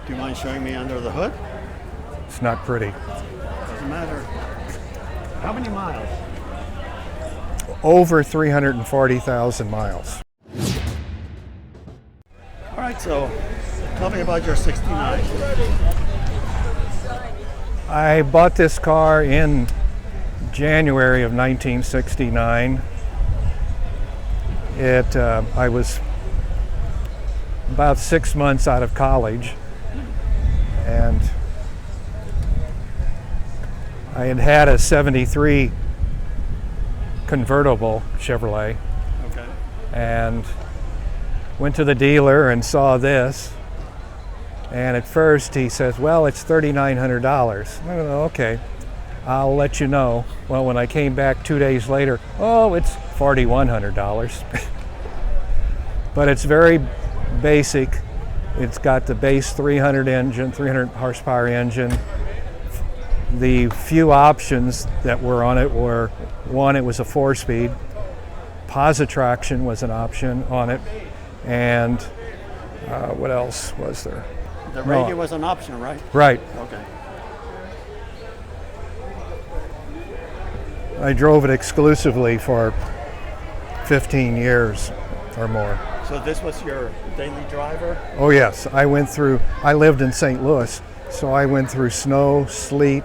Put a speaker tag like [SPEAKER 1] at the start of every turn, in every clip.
[SPEAKER 1] Do you mind showing me under the hood?
[SPEAKER 2] It's not pretty.
[SPEAKER 1] Doesn't matter. How many miles?
[SPEAKER 2] Over 340,000 miles.
[SPEAKER 1] All right, so tell me about your 69.
[SPEAKER 2] I bought this car in January of 1969. I was about 6 months out of college, and I had had a 73 convertible Chevrolet.
[SPEAKER 1] Okay.
[SPEAKER 2] And went to the dealer and saw this, and at first he says, well, it's $3,900. I don't know, okay, I'll let you know. Well, when I came back 2 days later, oh, it's $4,100. But it's very basic. It's got the base 300 horsepower engine. The few options that were on it were, one, it was a 4-speed. Positraction was an option on it. And what else was there?
[SPEAKER 1] The radio was an option, right?
[SPEAKER 2] Right.
[SPEAKER 1] Okay.
[SPEAKER 2] I drove it exclusively for 15 years or more.
[SPEAKER 1] So this was your daily driver?
[SPEAKER 2] Oh yes, I lived in St. Louis, so I went through snow, sleet,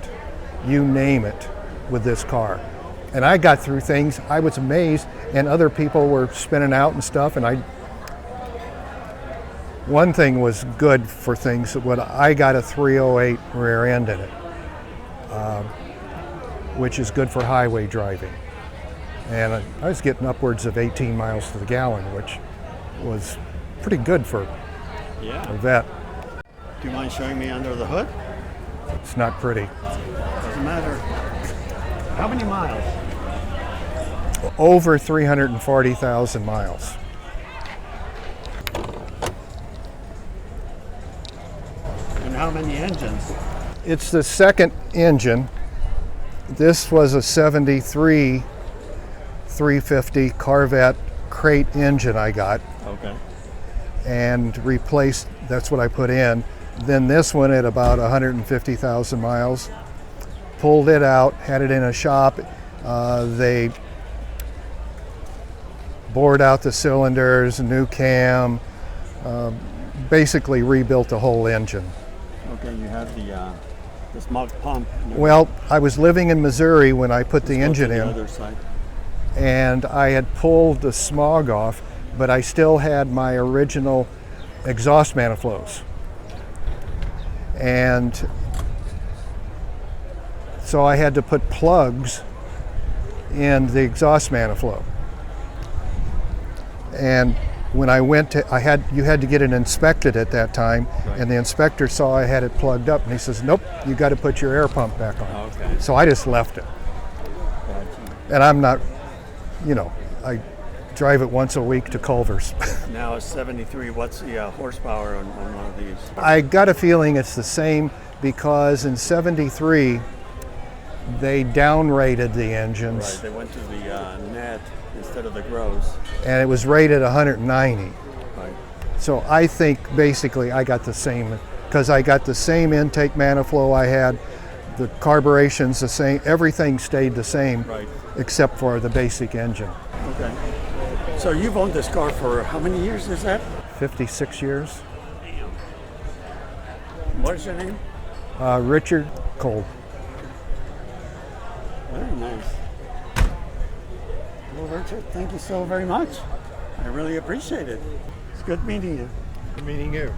[SPEAKER 2] you name it, with this car. And I got through things, I was amazed, and other people were spinning out and stuff, and one thing was good for things, I got a 308 rear end in it, which is good for highway driving. And I was getting upwards of 18 miles to the gallon, which was pretty good for a vet.
[SPEAKER 1] Do you mind showing me under the hood?
[SPEAKER 2] It's not pretty.
[SPEAKER 1] Doesn't matter. How many miles?
[SPEAKER 2] Over 340,000 miles.
[SPEAKER 1] And how many engines?
[SPEAKER 2] It's the second engine. This was a 73 350 Corvette crate engine I got.
[SPEAKER 1] Okay.
[SPEAKER 2] And replaced, that's what I put in. Then this one at about 150,000 miles. Pulled it out, had it in a shop. They bored out the cylinders, new cam, basically rebuilt the whole engine.
[SPEAKER 1] Okay, you have the smog pump.
[SPEAKER 2] Well, I was living in Missouri when I put the engine in.
[SPEAKER 1] The other side.
[SPEAKER 2] And I had pulled the smog off, but I still had my original exhaust manifolds. And so I had to put plugs in the exhaust manifold. And when I went to, you had to get it inspected at that time, right. And the inspector saw I had it plugged up, and he says, nope, you got to put your air pump back on.
[SPEAKER 1] Okay.
[SPEAKER 2] So I just left it.
[SPEAKER 1] Gotcha.
[SPEAKER 2] And I'm not, I drive it once a week to Culver's.
[SPEAKER 1] Now it's 73. What's the horsepower on one of these?
[SPEAKER 2] I got a feeling it's the same because in 73, they downrated the engines.
[SPEAKER 1] Right, they went to the net instead of the gross.
[SPEAKER 2] And it was rated 190.
[SPEAKER 1] Right.
[SPEAKER 2] So I think basically I got the same, because I got the same intake manifold I had, the carburetion's the same, everything stayed the same,
[SPEAKER 1] right,
[SPEAKER 2] except for the basic engine.
[SPEAKER 1] Okay. So you've owned this car for how many years is that?
[SPEAKER 2] 56 years.
[SPEAKER 1] What is your name?
[SPEAKER 2] Richard Cole.
[SPEAKER 1] Very nice. Well, Richard, thank you so very much. I really appreciate it. It's good meeting you.
[SPEAKER 2] Good meeting you.